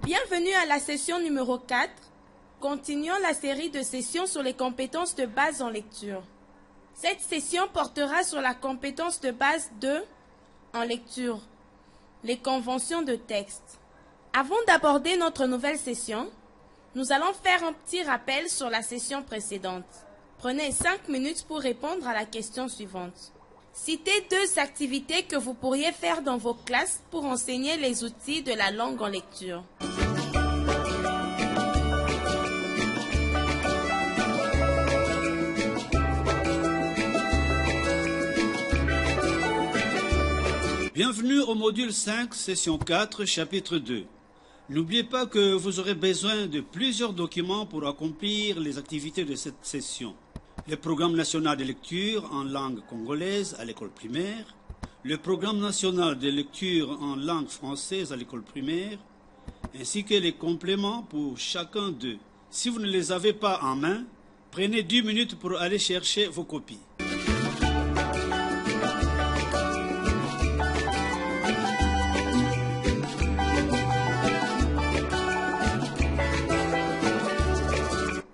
Bienvenue à la session numéro 4. Continuons la série de sessions sur les compétences de base en lecture. Cette session portera sur la compétence de base 2 en lecture, les conventions de texte. Avant d'aborder notre nouvelle session, nous allons faire un petit rappel sur la session précédente. Prenez 5 minutes pour répondre à la question suivante. Citez 2 activités que vous pourriez faire dans vos classes pour enseigner les outils de la langue en lecture. Bienvenue au module 5, session 4, chapitre 2. N'oubliez pas que vous aurez besoin de plusieurs documents pour accomplir les activités de cette session. Le programme national de lecture en langue congolaise à l'école primaire, le programme national de lecture en langue française à l'école primaire, ainsi que les compléments pour chacun d'eux. Si vous ne les avez pas en main, prenez 10 minutes pour aller chercher vos copies.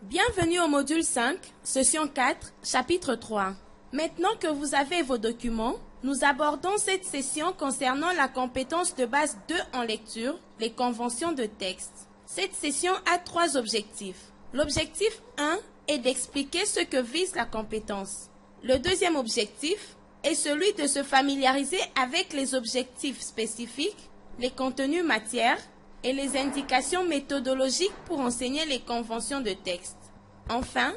Bienvenue au module 5, session 4, chapitre 3. Maintenant que vous avez vos documents, nous abordons cette session concernant la compétence de base 2 en lecture, les conventions de texte. Cette session a 3 objectifs. L'objectif 1 est d'expliquer ce que vise la compétence. Le deuxième objectif est celui de se familiariser avec les objectifs spécifiques, les contenus matières et les indications méthodologiques pour enseigner les conventions de texte. Enfin,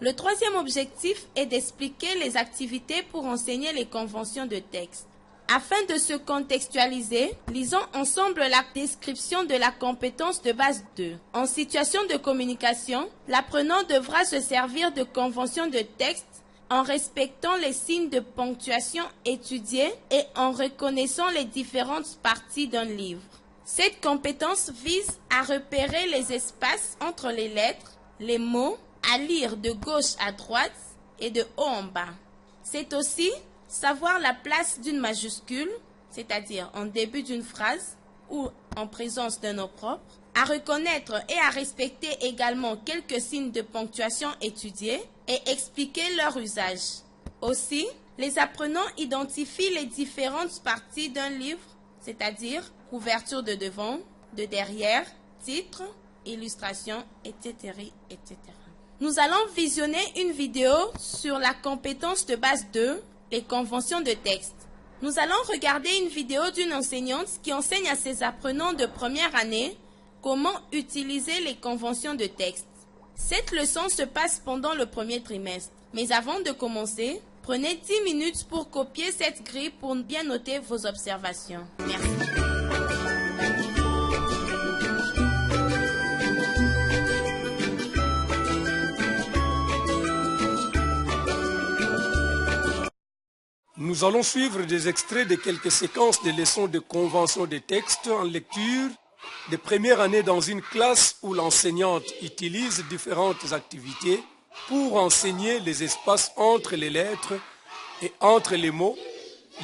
le troisième objectif est d'expliquer les activités pour enseigner les conventions de texte. Afin de se contextualiser, lisons ensemble la description de la compétence de base 2. En situation de communication, l'apprenant devra se servir de conventions de texte en respectant les signes de ponctuation étudiés et en reconnaissant les différentes parties d'un livre. Cette compétence vise à repérer les espaces entre les lettres, les mots, à lire de gauche à droite et de haut en bas. C'est aussi savoir la place d'une majuscule, c'est-à-dire en début d'une phrase ou en présence d'un nom propre, à reconnaître et à respecter également quelques signes de ponctuation étudiés et expliquer leur usage. Aussi, les apprenants identifient les différentes parties d'un livre, c'est-à-dire couverture de devant, de derrière, titre, illustration, etc., etc. Nous allons visionner une vidéo sur la compétence de base 2, les conventions de texte. Nous allons regarder une vidéo d'une enseignante qui enseigne à ses apprenants de première année comment utiliser les conventions de texte. Cette leçon se passe pendant le premier trimestre. Mais avant de commencer, prenez 10 minutes pour copier cette grille pour bien noter vos observations. Merci. Nous allons suivre des extraits de quelques séquences de leçons de convention de texte en lecture de première année dans une classe où l'enseignante utilise différentes activités pour enseigner les espaces entre les lettres et entre les mots,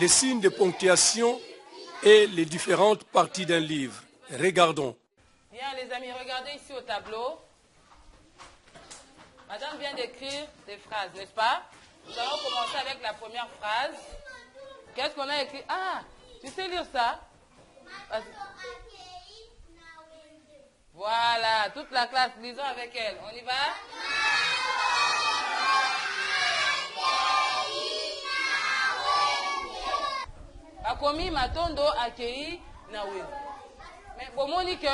les signes de ponctuation et les différentes parties d'un livre. Regardons. Bien les amis, regardez ici au tableau. Madame vient d'écrire des phrases, n'est-ce pas? Nous allons commencer avec la première phrase. Qu'est-ce qu'on a écrit? Ah, tu sais lire ça? Voilà, toute la classe, lisons avec elle. On y va? Akomi matondo akei na wenze. Mais bon, on dit que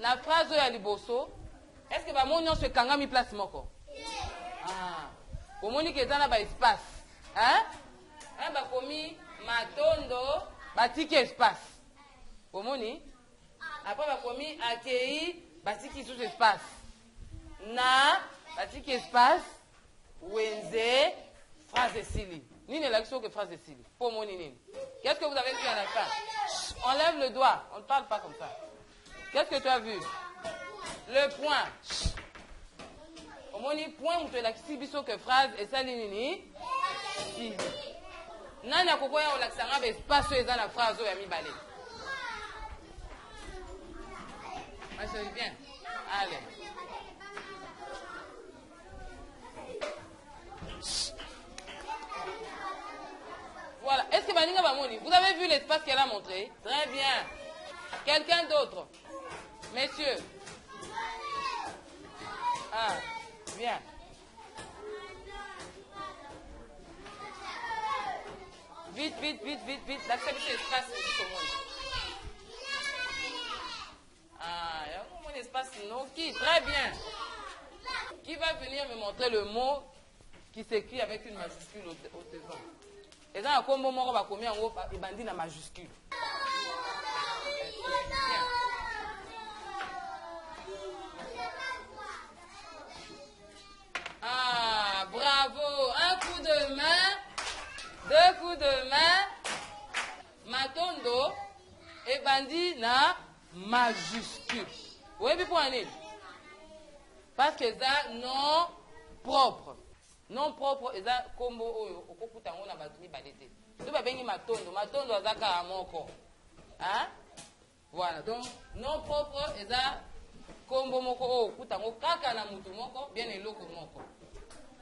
la phrase est liboso. Est-ce que on se kangami place moko? Ah. Bomoni ke tana ba espace. Hein? Hein ba komi matondo batiki espace. Bomoni? Après ba komi akei batiki sous espace. Na batiki espace wenze phrase sili. Nini la question que phrase sili. Pomoni nini. Qu'est-ce que vous avez vu à la fin? Enlève le doigt, on ne parle pas comme ça. Qu'est-ce que tu as vu? Le point. Omoni point où tu as l'exhibition que phrase et ça nini. Si. Nani akokoya olaksanga espace dans la phrase ya mibale. c'est bien. Allez. Voilà. Est-ce que Baninga Bamoni, vous avez vu l'espace qu'elle a montré? Très bien. Quelqu'un d'autre? Messieurs. Ah, bien. Vite, vite, vite, vite, vite. L'accepter l'espace tout le monde. Ah, il y a un espace sinon. Qui? Très bien. Qui va venir me montrer le mot qui s'écrit avec une majuscule au devant? Et dans un combo, on va combien en haut? Il bandit la majuscule. Ah, bravo. Un coup de main. Deux coups de main. Matondo et bandit na majuscule. Oui, puis pour un île. Parce que ça, non propre. Non propre, et ça, combo, au kokutango na batumi balete. Tu vas venir matondo. Matondo, azaka à mon corps. Hein? Voilà, donc, non propre, et ça, combo moko, au kutango, kaka na mutu moko, bien eloko moko.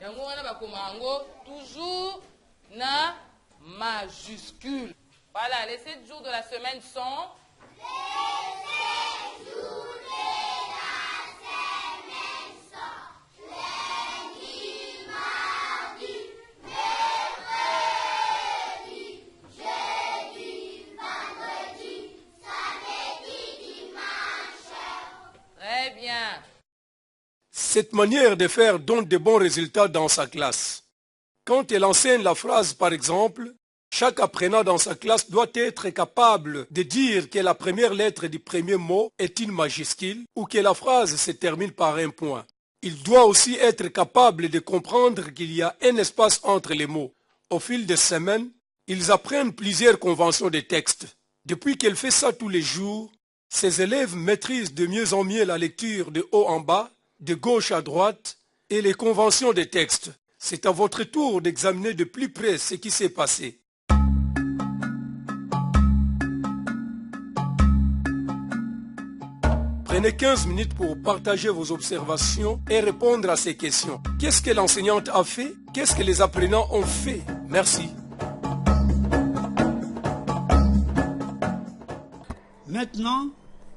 Yango wana bakomango, toujours na majuscule. Voilà, les 7 jours de la semaine sont... Les 7 jours de la semaine sont lundi, mardi, mercredi, jeudi, vendredi, samedi, dimanche. Très bien. Cette manière de faire donne de bons résultats dans sa classe. Quand elle enseigne la phrase, par exemple, chaque apprenant dans sa classe doit être capable de dire que la première lettre du premier mot est une majuscule ou que la phrase se termine par un point. Il doit aussi être capable de comprendre qu'il y a un espace entre les mots. Au fil des semaines, ils apprennent plusieurs conventions de texte. Depuis qu'elle fait ça tous les jours, ses élèves maîtrisent de mieux en mieux la lecture de haut en bas, de gauche à droite et les conventions de texte. C'est à votre tour d'examiner de plus près ce qui s'est passé. Prenez 15 minutes pour partager vos observations et répondre à ces questions. Qu'est-ce que l'enseignante a fait? Qu'est-ce que les apprenants ont fait? Merci. Maintenant,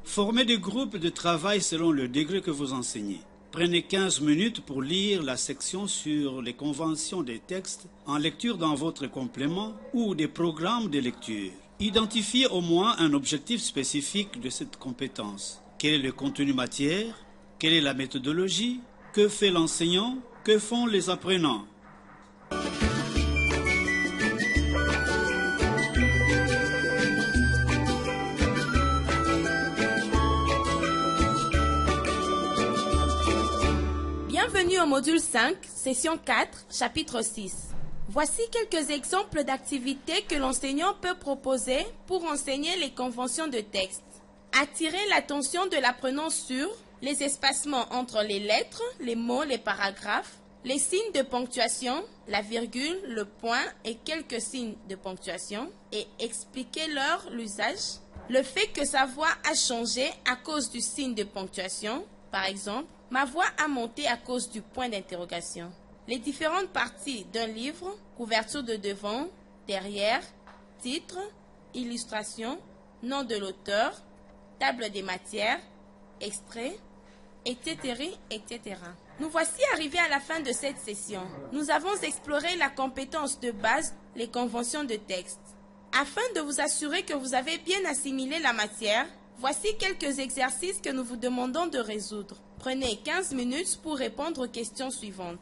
formez des groupes de travail selon le degré que vous enseignez. Prenez 15 minutes pour lire la section sur les conventions des textes en lecture dans votre complément ou des programmes de lecture. Identifiez au moins un objectif spécifique de cette compétence. Quel est le contenu matière? Quelle est la méthodologie? Que fait l'enseignant? Que font les apprenants? Bienvenue au module 5, session 4, chapitre 6. Voici quelques exemples d'activités que l'enseignant peut proposer pour enseigner les conventions de texte. Attirer l'attention de l'apprenant sur les espacements entre les lettres, les mots, les paragraphes, les signes de ponctuation, la virgule, le point et quelques signes de ponctuation et expliquer leur l'usage. Le fait que sa voix a changé à cause du signe de ponctuation, par exemple, ma voix a monté à cause du point d'interrogation. Les différentes parties d'un livre, couverture de devant, derrière, titre, illustration, nom de l'auteur, table des matières, extrait, etc., etc. Nous voici arrivés à la fin de cette session. Nous avons exploré la compétence de base, les conventions de texte. Afin de vous assurer que vous avez bien assimilé la matière, voici quelques exercices que nous vous demandons de résoudre. Prenez 15 minutes pour répondre aux questions suivantes.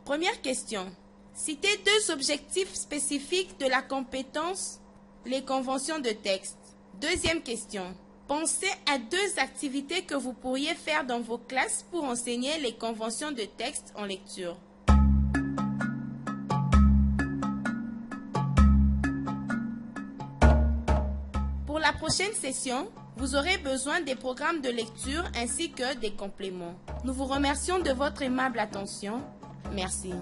Première question. Citez 2 objectifs spécifiques de la compétence, les conventions de texte. Deuxième question. Pensez à 2 activités que vous pourriez faire dans vos classes pour enseigner les conventions de texte en lecture. Pour la prochaine session, vous aurez besoin des programmes de lecture ainsi que des compléments. Nous vous remercions de votre aimable attention. Merci.